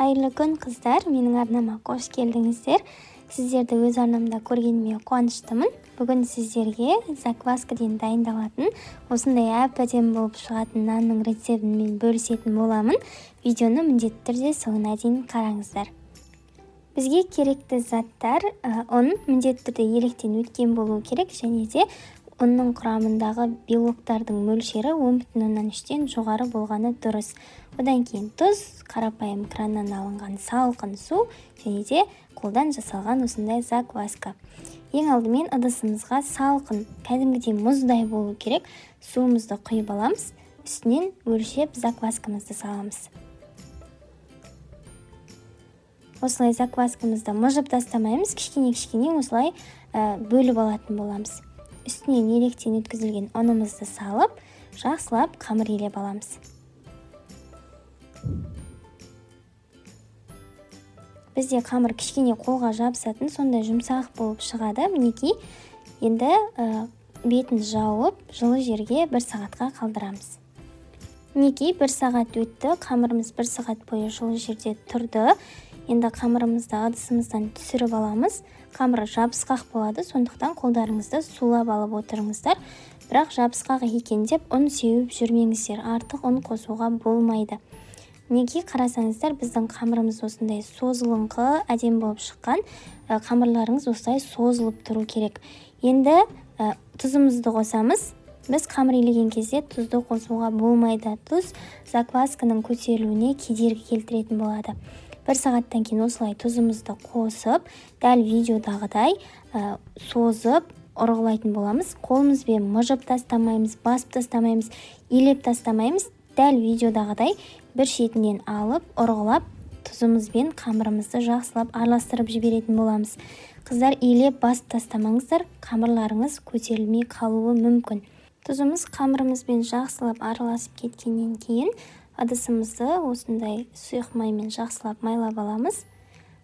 Қайырлы күн қыздар, менің арнама қош келдіңіздер. Сіздерді өз арнамда көргеніме қуаныштымын. Бүгін сіздерге закваскаден дайындалатын, осындай әп-әдемі болып шығатын нанның рецептімен бөлісетін боламын. Видеоны міндетті түрде соңына дейін қараңыздар. Бізге керекті заттар: ұн міндетті түрде електен өткен болуы керек, және де ұнның құрамындағы белоктардың мөлшері 10,3-тен жоғары болғаны дұрыс. Одан кейін тұз, қарапайым краннан алынған салқын су және де қолдан жасалған осындай закваска. Ең алдымен ыдысымызға салқын, кәдімгідей мұздай болу керек, суымызды құйып аламыз, үстінен өлшеп закваскамызды саламыз. Осылай закваскамызды мұжып тастамаймыз, кішкене осылай бөліп алатын боламыз. Үстінен електен өткізілген ұнымызды салып, жақсылап қамыр илеп аламыз. Бізде қамыр кішкене қолға жабысатын, сондай жұмсақ болып шығады. Мінекей, енді бетін жауып, жылы жерге 1 сағатқа қалдырамыз. Мінекей, 1 сағат өтті, қамырымыз 1 сағат бойы жылы жерде тұрды. Енді қамырымызды ыдысымыздан түсіріп аламыз. Қамыр жабысқақ болады, сондықтан қолдарыңызды сулап алып отырыңыздар. Бірақ жабысқақ екен деп ұн сеуіп жүрмеңіздер, артық ұн қосуға болмайды. Неге қарасаңыздар, біздің қамырымыз осындай созылыңқы, әдемі болып шыққан. Қамырларыңыз осылай созылып тұру керек. Енді тұзымызды қосамыз. Біз қамыр илеген кезде тұзды қосуға болмайды. Тұз заквасканың көтерілуіне кедергі келтіретін болады. 1 сағаттан кейін осылай тұзымызды қосып, дәл видеодағыдай созып ұрғылайтын боламыз. Қолымызбен мұжып тастамаймыз, басып тастамаймыз, илеп тастамаймыз. Дәл видеодағыдай бір шетінен алып, ұрғылап, тұзымызбен қамырымызды жақсылап араластырып жіберетін боламыз. Қыздар, илеп басып тастамаңыздар, қамырларыңыз көтерілмей қалуы мүмкін. Тұзымыз қамырымызбен жақсылап араласып кеткеннен кейін ыдысымызды осындай сұйық маймен жақсылап майлап аламыз.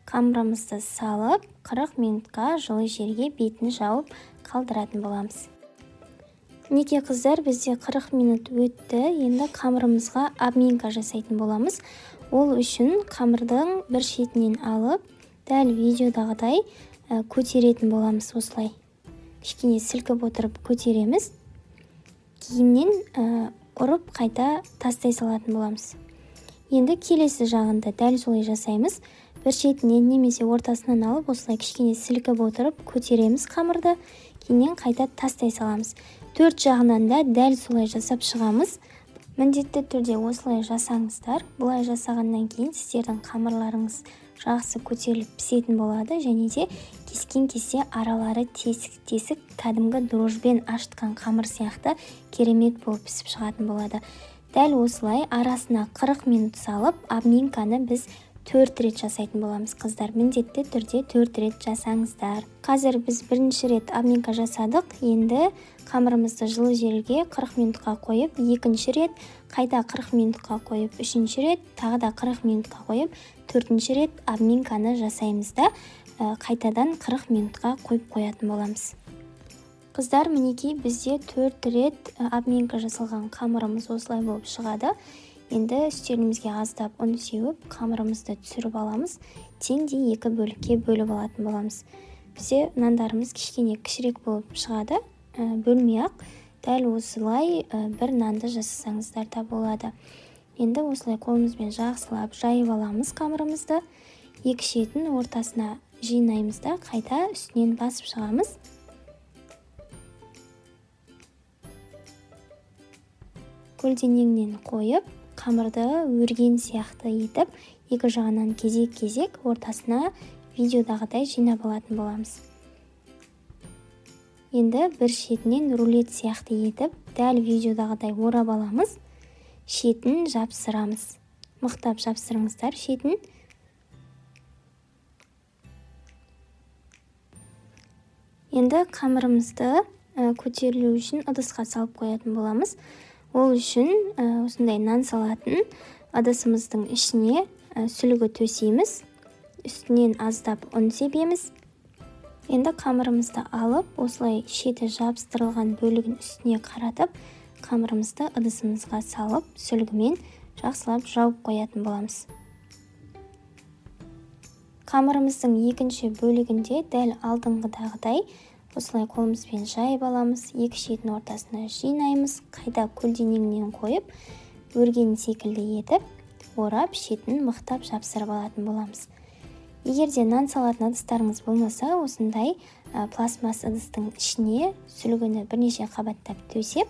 Қамырымызды салып, 40 минутқа жылы жерге бетін жауып қалдыратын боламыз. Неке қыздар, бізде 40 минут өтті. Енді қамырымызға обминка жасайтын боламыз. Ол үшін қамырдың бір шетінен алып, дәл видеодағыдай көтеретін боламыз. Осылай кішкене сілкіп отырып көтереміз. Кейіннен ұрып қайта тастай салатын боламыз. Енді келесі жағында дәл солай жасаймыз. Бір шетінен немесе ортасынан алып, осылай кішкене сілкіп отырып көтереміз қамырды. Кейіннен қайта тастай саламыз. 4 жағынан да дәл солай жасап шығамыз. Міндетті түрде осылай жасаңыздар. Бұлай жасағаннан кейін сіздердің қамырларыңыз жақсы көтеріліп пісетін болады, және де кескен кезде аралары тесік-тесік, кәдімгі дрожбен ашытқан қамыр сияқты керемет болып пісіп шығатын болады. Дәл осылай арасына 40 минут салып, обминканы біз 4 рет жасайтын боламыз. Қыздар, міндетті түрде 4 рет жасаңыздар. Қазір біз бірінші рет обминка жасадық. Енді қамырымызды жылы жерге 40 минутқа қойып, екінші рет қайта 40 минутқа қойып, үшінші рет тағы да 40 минутқа қойып, төртінші рет обминканы жасаймыз да қайтадан 40 минутқа қойып қоятын боламыз. Қыздар, мінекей, бізде 4 рет обминка жасалған қамырымыз осылай болып шығады. Енді үстелімізге аздап ұн сеуіп, қамырымызды түсіріп аламыз. Теңдей 2 бөлікке бөліп алатын боламыз. Бізде нандарымыз кішкене кішірек болып шығады. Бөлмей-ақ дәл осылай бір нанды жасасаңыздар да болады. Енді осылай қолымызбен жақсылап жайып аламыз қамырымызды. Екі шетін ортасына жинаймыз да қайта үстінен басып шығамыз. Көлденеңнен қойып, қамырды өрген сияқты етіп, екі жағынан кезек-кезек ортасына видеодағыдай жинап алатын боламыз. Енді бір шетінен рулет сияқты етіп, дәл видеодағыдай орап аламыз. Шетін жапсырамыз. Мықтап жапсырыңыздар шетін. Енді қамырымызды көтерілу үшін ыдысқа салып қоятын боламыз. Ол үшін осындай нан салатын ыдысымыздың ішіне сүлгі төсейміз. Үстінен аздап ұн себеміз. Енді қамырымызды алып, осылай шеті жабыстырылған бөлігін үстіне қаратып, қамырымызды ыдысымызға салып, сүлгімен жақсылап жауып қоятын боламыз. Қамырымыздың екінші бөлігінде дәл алдыңғыдағыдай осылай қолымызбен жайып аламыз, екі шетін ортасына жинаймыз, қайта көлденеңінен қойып, өрген секілді етіп орап, шетін мықтап жапсырып алатын боламыз. Егер де нан салатын ыдыстарыңыз болмаса, осындай пластмасс ыдыстың ішіне сүлгіні бірнеше қабаттап төсеп,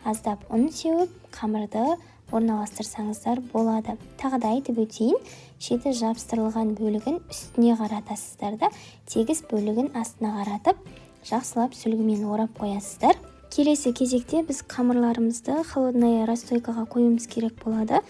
аздап ұн сеуіп, қамырды орналастырсаңыздар болады. Тағы да айтып өтейін, шеті жабыстырылған бөлігін үстіне қаратасыздар да, тегіс бөлігін астына қаратып, жақсылап сүлгімен орап қоясыздар. Келесі кезекте біз қамырларымызды холодная расстойкаға қоюымыз керек болады.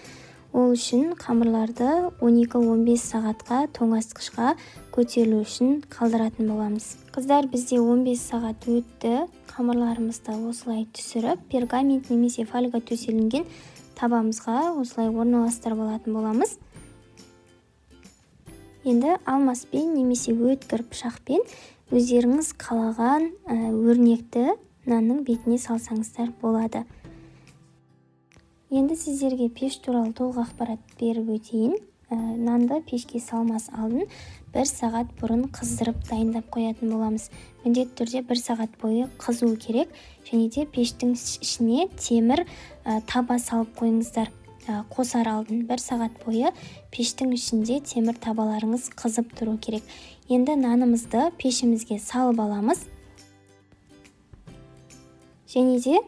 Ол үшін қамырларды 12-15 сағатқа тоңазытқышқа көтерілу үшін қалдыратын боламыз. Қыздар, бізде 15 сағат өтті. Қамырларымызды осылай түсіріп, пергамент немесе фольга төселінген табамызға осылай орналастырып алатын боламыз. Енді алмаспен немесе өткір пышақпен өздеріңіз қалаған өрнекті нанның бетіне салсаңыздар болады. Енді сіздерге пеш туралы толық ақпарат беріп өтейін. Нанды пешке салмас алдын 1 сағат бұрын қыздырып дайындап қоятын боламыз. Міндетті түрде 1 сағат бойы қызу керек, және де пештің ішіне темір таба салып қойыңыздар. Қосар алдын 1 сағат бойы пештің ішінде темір табаларыңыз қызып тұру керек. Енді нанымызды пешімізге салып аламыз. Және де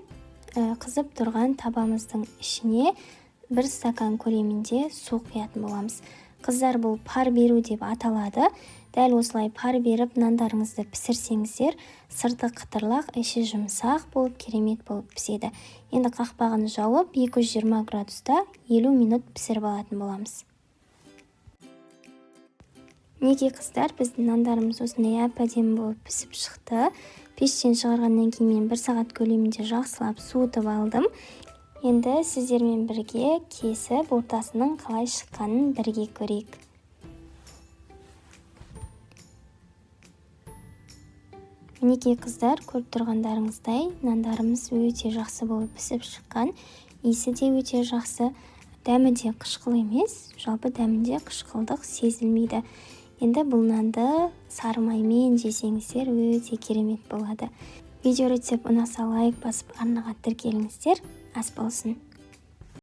қызып тұрған табамыздың ішіне 1 стакан көлемінде су құятын боламыз. Қыздар, бұл пар беру деп аталады. Дәл осылай пар беріп нандарыңызды пісірсеңіздер, сырты қытырлақ, іші жұмсақ болып, керемет болып піседі. Енді қақпағын жауып, 220 градуста 50 минут пісіріп алатын боламыз. Неге қыздар, біздің нандарымыз осындай әп-әдемі болып пісіп шықты. Пештен шығарғаннан кейін мен 1 сағат көлемінде жақсылап суытып алдым. Енді сіздермен бірге кесіп, ортасының қалай шыққанын бірге көрейік. Мінекей қыздар, көріп тұрғандарыңыздай, нандарымыз өте жақсы болып пісіп шыққан. Иісі де өте жақсы. Дәмі де қышқыл емес, жалпы дәмінде қышқылдық сезілмейді. Енді бұл нанды сары маймен жесеңіздер өте керемет болады. Видео рецепт ұнаса лайк басып, арнаға тіркеліңіздер. Ас болсын.